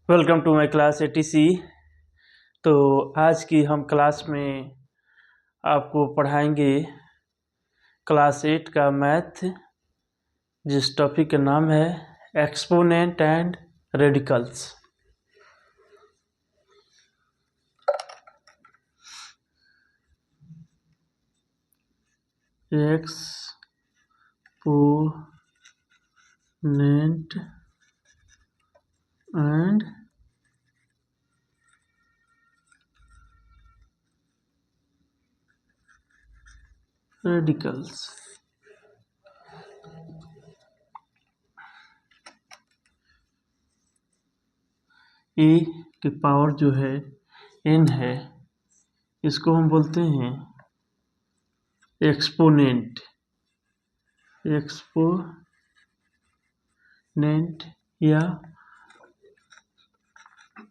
Welcome to my class ATC. तो आज की हम क्लास में आपको पढ़ाएंगे क्लास 8 का मैथ, जिस टॉपिक का नाम है exponent and radicals. Exponent and radicals. A की पावर जो है n है, इसको हम बोलते हैं एक्सपोनेंट या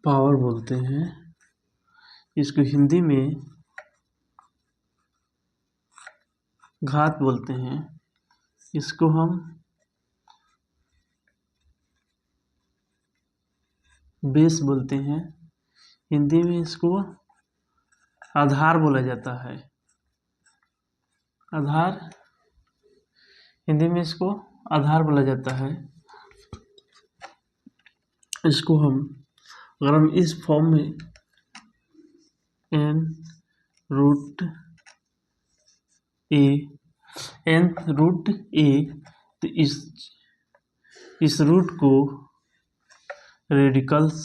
पावर बोलते हैं। इसको हिंदी में घात बोलते हैं। इसको हम बेस बोलते हैं। हिंदी में इसको आधार बोला जाता है। आधार, हिंदी में इसको आधार बोला जाता है। इसको हम अगर हम इस फॉर्म में n रूट ए तो इस रूट को रेडिकल्स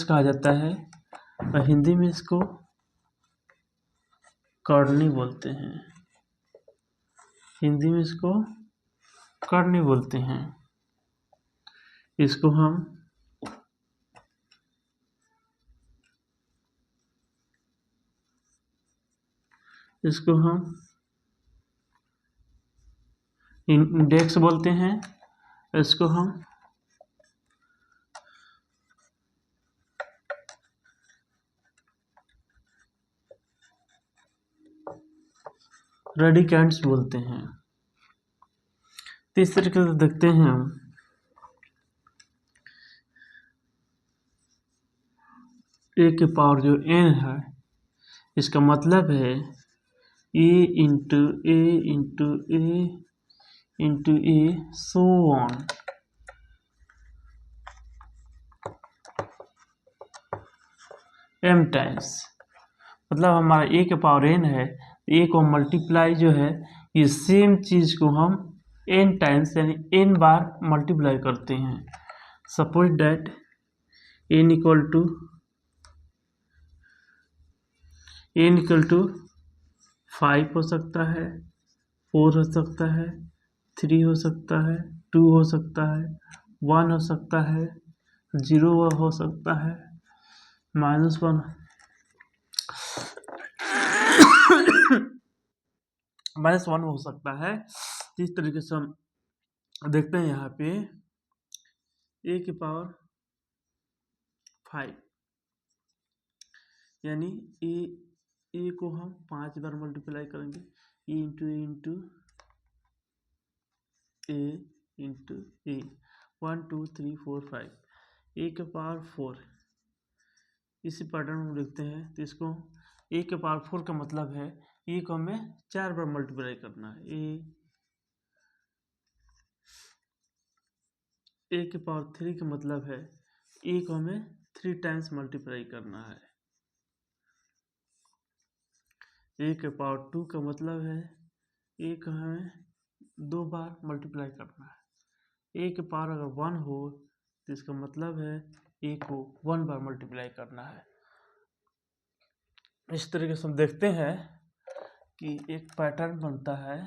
कहा जाता है और हिंदी में इसको कर्णी बोलते हैं। हिंदी में इसको कर्णी बोलते हैं। इसको हम इंडेक्स बोलते हैं। इसको हम रेडिकेंट्स बोलते हैं। तो इस तरीके से देखते हैं हम ए की पावर जो n है, इसका मतलब है A into A into A into A so on. m times, मतलब हमारा ए के पावर n है, ए को मल्टीप्लाई जो है ये सेम चीज को हम n टाइम्स यानी n बार मल्टीप्लाई करते हैं। Suppose that n equal to 5 हो सकता है, 4 हो सकता है, 3 हो सकता है, 2 हो सकता है, 1 हो सकता है, 0 हो सकता है, -1 -1 हो सकता है। इस तरीके से हम देखते हैं यहाँ पे ए की पावर 5 यानी ए को हम 5 बार मल्टीप्लाई करेंगे। ए इंटू ए 1 2 3 4 5 ए के पावर 4। इसी पैटर्न में देखते हैं तो इसको ए के पावर 4 का मतलब है ए को हमें 4 बार मल्टीप्लाई करना है। ए के पावर 3 का मतलब है ए को हमें 3 टाइम्स मल्टीप्लाई करना है। ए के पावर 2 का मतलब है ए को हमें 2 बार मल्टीप्लाई करना है। ए के पावर अगर 1 हो तो इसका मतलब है ए को 1 बार मल्टीप्लाई करना है। इस तरीके से हम देखते हैं कि एक पैटर्न बनता है।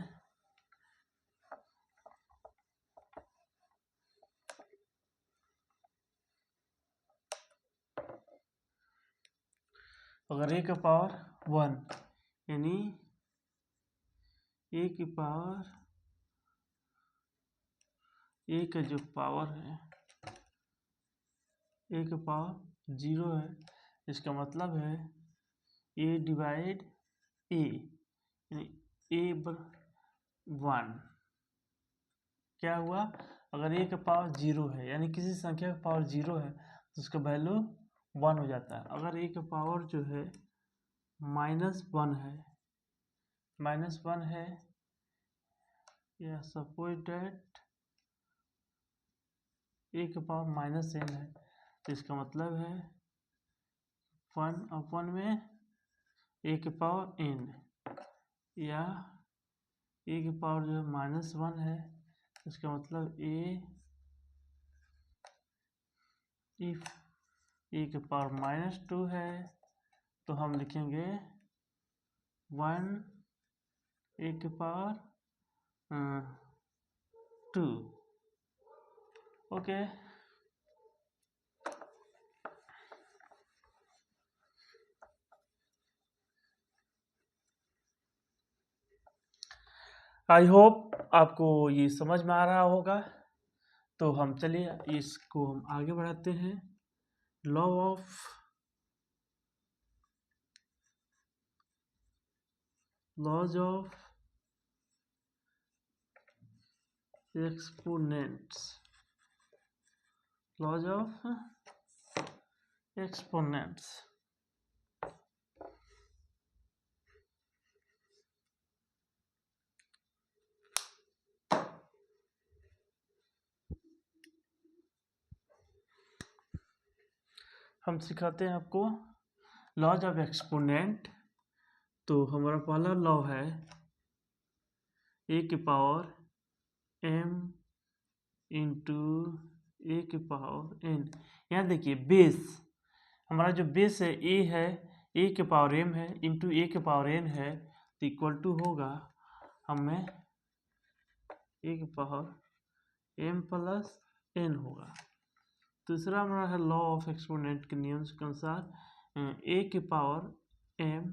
अगर ए का पावर 1 यानी ए की पावर, ए का जो पावर है ए का पावर 0 है, इसका मतलब है a डिवाइड ए यानी a 1 क्या हुआ, अगर a का पावर 0 है यानी किसी संख्या का पावर 0 है तो उसका वैल्यू 1 हो जाता है। अगर a का पावर जो है -1 है या सपोज डेट a का पावर -n है तो इसका मतलब है 1 में a के पावर n, या a की पावर जो है -1 है इसका मतलब इफ a के पावर -2 है तो हम लिखेंगे 1 a के पावर 2। ओके, आई होप आपको ये समझ में आ रहा होगा। तो हम चलिए इसको हम आगे बढ़ाते हैं। Laws of exponents, laws of exponents. हम सिखाते हैं आपको लॉज ऑफ एक्सपोनेंट। तो हमारा पहला लॉ है a की पावर m इंटू a की पावर n। यहाँ देखिए बेस, हमारा जो बेस है a है, a के पावर m है इंटू a के पावर n है तो इक्वल टू होगा हमें a की पावर m प्लस n होगा। दूसरा हमारा है लॉ ऑफ एक्सपोनेंट के नियम के अनुसार a की पावर m,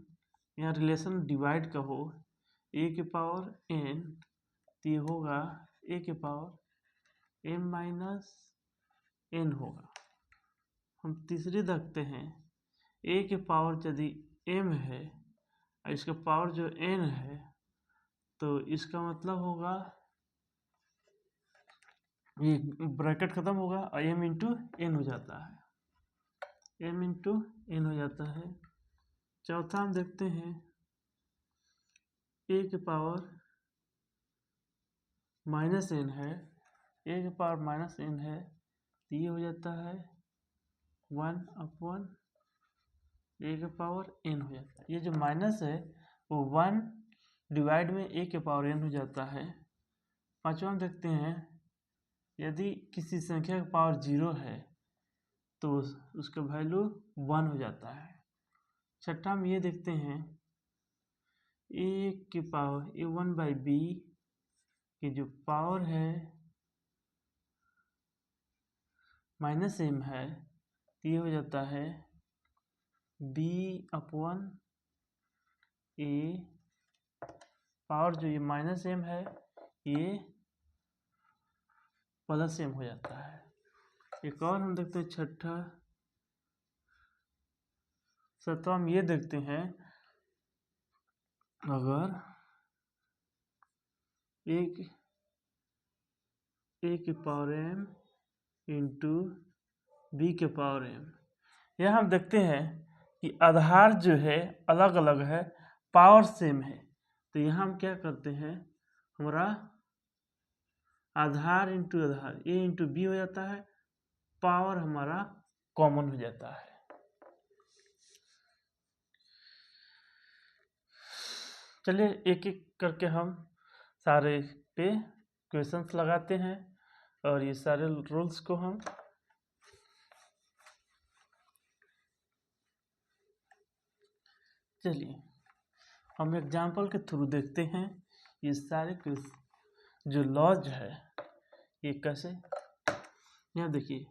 यहाँ रिलेशन डिवाइड का हो a की पावर n तो ये होगा a की पावर m माइनस n होगा। हम तीसरी देखते हैं a की पावर यदि m है और इसका पावर जो n है तो इसका मतलब होगा ये ब्रैकेट खत्म होगा और m इंटू n हो जाता है, m इंटू n हो जाता है। चौथा हम देखते हैं a की पावर -n है, a की पावर -n है तो ये हो जाता है 1 अपॉन a के पावर n हो जाता है। ये जो माइनस है वो 1 डिवाइड में a के पावर n हो जाता है। पांचवा हम देखते हैं यदि किसी संख्या का पावर 0 है तो उसका वैल्यू 1 हो जाता है। छठा हम ये देखते हैं a की पावर a1/b की जो पावर है -m है तो ये हो जाता है b अपॉन a, पावर जो ये -m है ये +m हो जाता है। एक और हम देखते हैं सातवां हम ये देखते हैं अगर a की पावर m इंटू b के पावर m, यह हम देखते हैं कि आधार जो है अलग अलग है, पावर सेम है। तो यहाँ हम क्या करते हैं, हमारा आधार इंटू आधार a इंटू b हो जाता है, पावर हमारा कॉमन हो जाता है। चलिए एक एक करके हम सारे पे क्वेश्चंस लगाते हैं और ये सारे रूल्स को हम चलिए हम एग्जाम्पल के थ्रू देखते हैं ये सारे जो लॉज है ये कैसे। यहाँ देखिए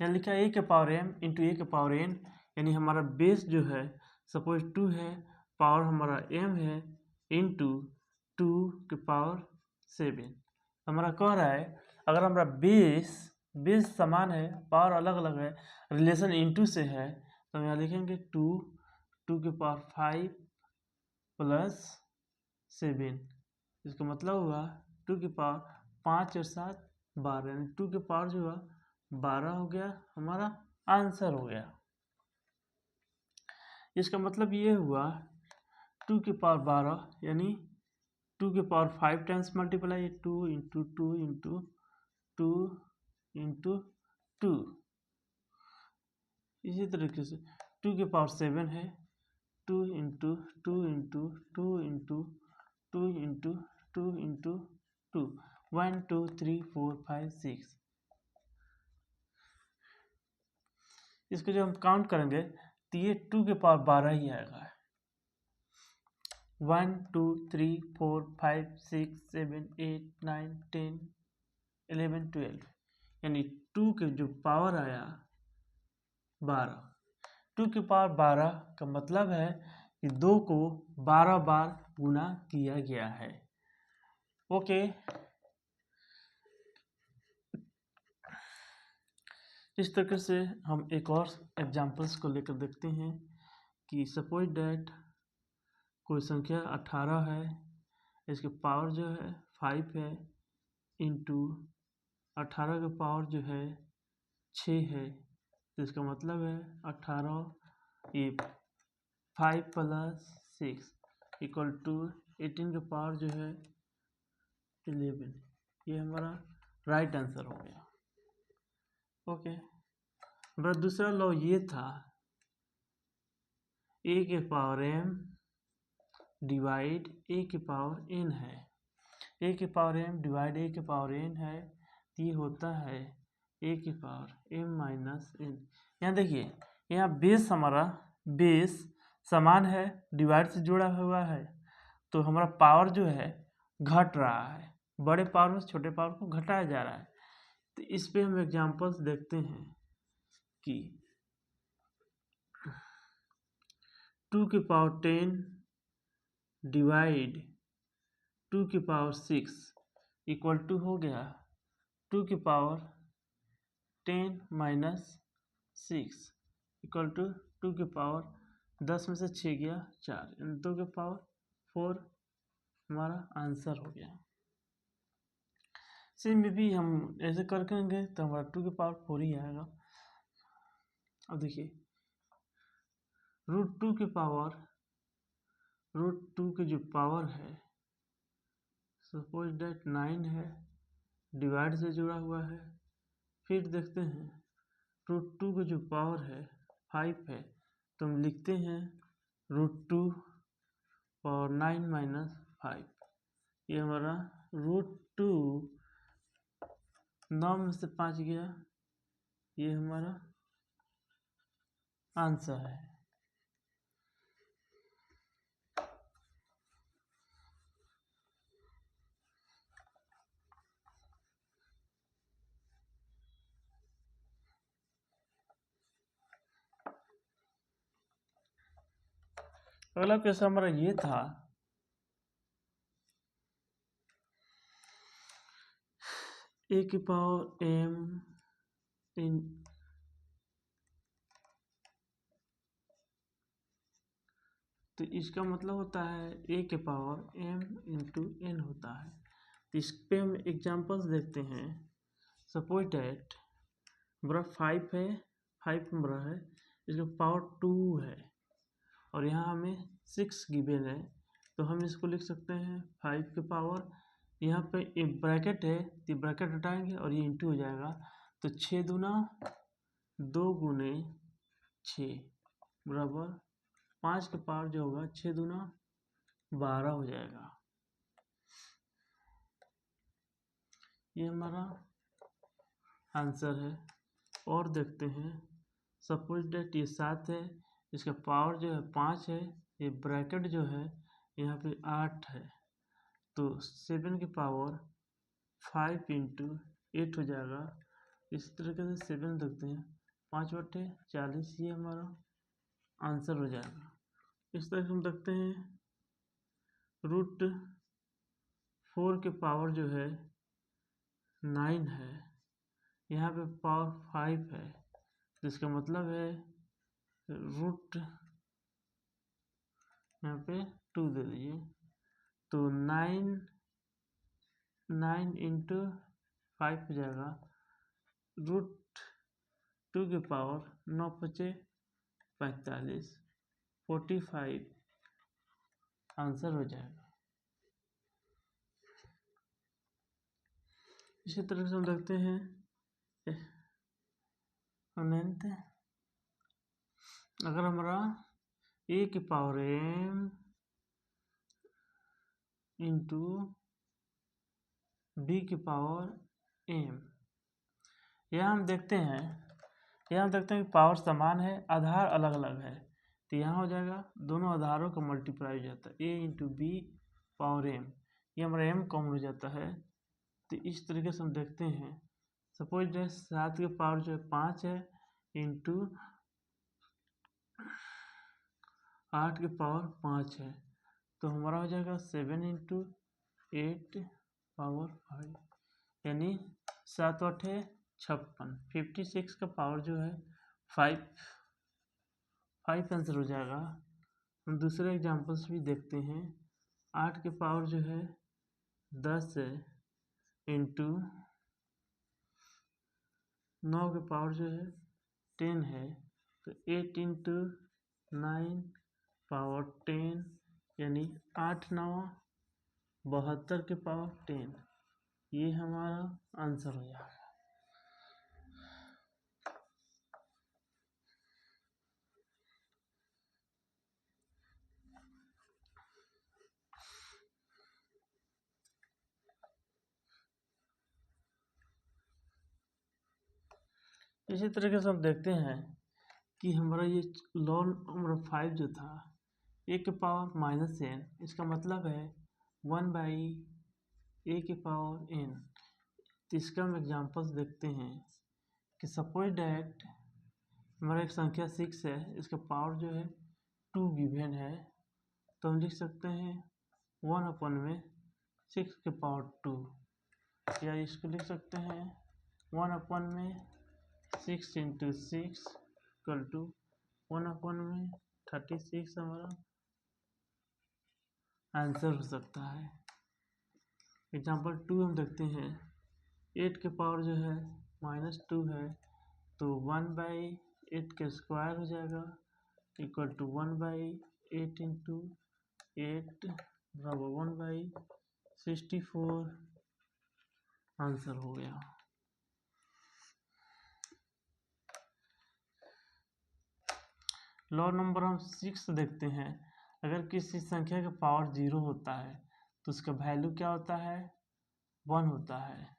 यहाँ लिखा है a के पावर m इंटू a के पावर n, यानी हमारा बेस जो है सपोज 2 है, पावर हमारा m है इंटू 2 के पावर 7। हमारा कह रहा है अगर हमारा बेस समान है, पावर अलग अलग है, रिलेशन इंटू से है तो हम यहाँ लिखेंगे 2 के पावर 5 प्लस 7 इसका मतलब हुआ 2 की पावर 5 और 7 12, यानी 2 की पावर जो हुआ 12 हो गया, हमारा आंसर हो गया। इसका मतलब ये हुआ 2 की पावर 12 यानी 2 की power 5 times multiply 2 into 2 into 2 into 2। इसी तरीके से 2 की पावर 7 है 2 into 2 into 2 into 2 into 2 into 2 1 2 3 4 5 6। इसको जब हम काउंट करेंगे तो ये 2 के पावर 12 ही आएगा। 1 2 3 4 5 6 7 8 9 10 11 12, यानी 2 के जो पावर आया 12। 2 की पावर 12 का मतलब है कि 2 को 12 बार गुना किया गया है। ओके, इस तरीके से हम एक और एग्जांपल्स को लेकर देखते हैं कि सपोज दैट कोई संख्या 18 है, इसके पावर जो है 5 है, इंटू 18 का पावर जो है 6 है, तो इसका मतलब है 18 ये 5 प्लस 6 इक्वल टू 18 का पावर जो है 11। ये हमारा राइट आंसर हो गया। ओके, हमारा दूसरा लॉ ये था a के पावर m डिवाइड a के पावर n है। a के पावर m डिवाइड a के पावर n है, तो ये होता है a के पावर m माइनस n। यहाँ देखिए, यहाँ बेस हमारा बेस समान है, डिवाइड से जुड़ा हुआ है, तो हमारा पावर जो है घट रहा है, बड़े पावर में छोटे पावर को घटाया जा रहा है। तो इस पे हम एग्जांपल्स देखते हैं कि 2 की पावर 10 डिवाइड 2 की पावर 6 इक्वल टू हो गया 2 की पावर 10 माइनस 6 इक्वल टू 2 की पावर 10 में से 6 गया 4, 2 की पावर 4 हमारा आंसर हो गया। सेम में भी हम ऐसे करेंगे तो हमारा 2 की पावर 4 ही आएगा। अब देखिए रूट 2 की जो पावर है सपोज दैट 9 है, डिवाइड से जुड़ा हुआ है। फिर देखते हैं रूट 2 की जो पावर है 5 है, तो हम लिखते हैं रूट 2 और 9 माइनस 5। ये हमारा रूट 2 9 में से 5 गया, ये हमारा आंसर है। अगला क्वेश्चन हमारा ये था a की पावर m इन तो इसका मतलब होता है a के पावर m इंटू n होता है। तो इस पे हम एग्जांपल्स देखते हैं। सपोज डैट हमारा 5 है, 5 हमारा है, इसका पावर 2 है और यहाँ हमें 6 गिवन है, तो हम इसको लिख सकते हैं 5 के पावर, यहाँ पे एक ब्रैकेट है तो ब्रैकेट हटाएंगे और ये इंटू हो जाएगा, तो 6 दूना 2 गुने 6 बराबर 5 के पावर जो होगा 6 दूना 12 हो जाएगा। ये हमारा आंसर है। और देखते हैं सपोज डेट ये 7 है, इसका पावर जो है 5 है, ये ब्रैकेट जो है यहाँ पे 8 है, तो 7 की पावर 5 इंटू 8 हो जाएगा। इस तरीके से 7 देखते हैं 5 बटे 40, ये हमारा आंसर हो जाएगा। इस तरह से हम देखते हैं रूट 4 के पावर जो है 9 है, यहाँ पे पावर 5 है, तो इसका मतलब है रूट यहाँ पे 2 दे दीजिए, तो 9 9 इंटू 5 हो जाएगा, √2 के पावर 9 × 5 = 45, 45 आंसर हो जाएगा। इसी तरह से हम देखते हैं अनंत, अगर हमारा a की पावर m इंटू b की पावर m, यहाँ हम देखते हैं कि पावर समान है, आधार अलग अलग है, तो यहाँ हो जाएगा दोनों आधारों का मल्टीप्लाई हो जाता है, a into B power m, ये हमारा m कॉमन हो जाता है। तो इस तरीके से हम देखते हैं, सपोज जो 7 की पावर जो है 5 है, इंटू 8 की पावर 5 है, तो हमारा हो जाएगा 7 इंटू 8 पावर 5, यानी 7 8 56, 56 का पावर जो है 5 आंसर हो जाएगा। हम दूसरे एग्जांपल्स भी देखते हैं, 8 के पावर जो है 10 है, इंटू 9 के पावर जो है 10 है, तो 8 इंटू 9 पावर 10, यानी 8 9 72 के पावर 10, ये हमारा आंसर हो जाएगा। इसी तरीके से हम देखते हैं कि हमारा ये लॉ नंबर 5 जो था, a के पावर -n, इसका मतलब है 1/a के पावर n। तो इसका हम एग्जांपल्स देखते हैं कि सपोज डैट हमारा एक संख्या 6 है, इसका पावर जो है 2 गिवन है, तो हम लिख सकते हैं 1/6 के पावर 2, या इसको लिख सकते हैं 1/6 इंटू 6 इक्वल टू 1/36 हमारा आंसर हो सकता है। एग्जाम्पल 2 हम देखते हैं, 8 के पावर जो है -2 है, तो 1/8 का स्क्वायर हो जाएगा, इक्वल टू 1/8 इंटू 8 बराबर 1/64 आंसर हो गया। लॉ नंबर हम 6 देखते हैं, अगर किसी संख्या का पावर 0 होता है तो उसका वैल्यू क्या होता है, 1 होता है।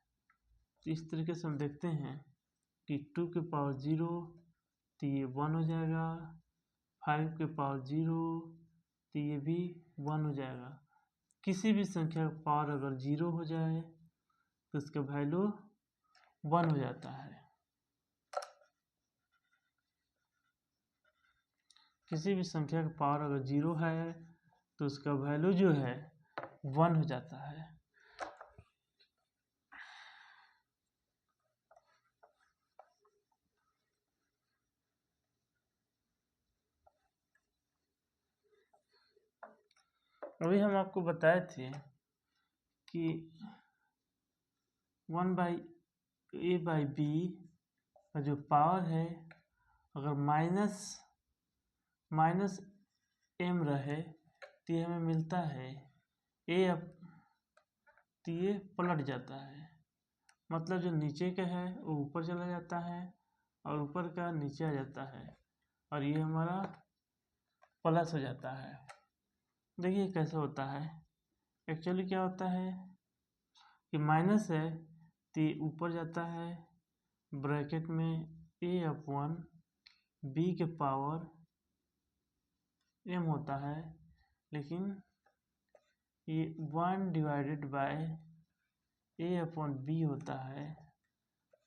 तो इस तरीके से हम देखते हैं कि 2 के पावर 0, तो ये 1 हो जाएगा, 5 के पावर 0, तो ये भी 1 हो जाएगा। किसी भी संख्या का पावर अगर 0 हो जाए तो उसका वैल्यू 1 हो जाता है। किसी भी संख्या का पावर अगर 0 है तो उसका वैल्यू जो है 1 हो जाता है। अभी हम आपको बताए थे कि 1/a/b का जो पावर है, अगर माइनस m रहे तो ये हमें मिलता है तो ये पलट जाता है, मतलब जो नीचे का है वो ऊपर चला जाता है और ऊपर का नीचे आ जाता है, और ये हमारा प्लस हो जाता है। देखिए कैसे होता है, एक्चुअली क्या होता है कि माइनस है तो ये ऊपर जाता है, ब्रैकेट में a/b के पावर m होता है, लेकिन ये 1/a/b होता है,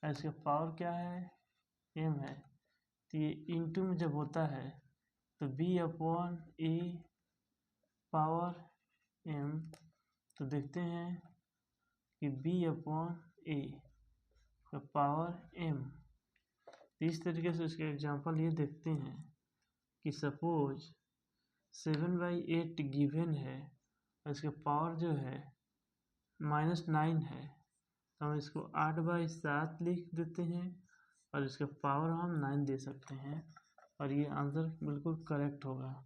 इसका पावर क्या है, m है, तो ये इंटू में जब होता है तो b/a पावर m, तो देखते हैं कि b/a का पावर m। तो इस तरीके से इसका एग्जांपल ये देखते हैं कि सपोज 7/8 गिवन है और इसका पावर जो है -9 है, तो हम इसको 8/7 लिख देते हैं और इसका पावर हम 9 दे सकते हैं और ये आंसर बिल्कुल करेक्ट होगा।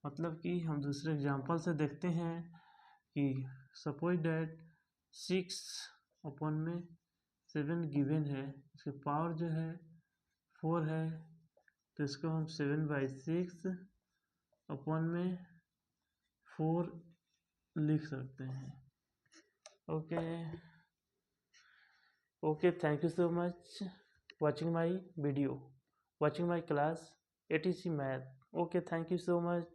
मतलब कि हम दूसरे एग्जांपल से देखते हैं कि सपोज डैट 6/7 गिवन है, इसकी पावर जो है 4 है, तो इसको हम 7/6/4 लिख सकते हैं। Okay, thank you so much watching my video, watching my class ATC Math. Okay, thank you so much.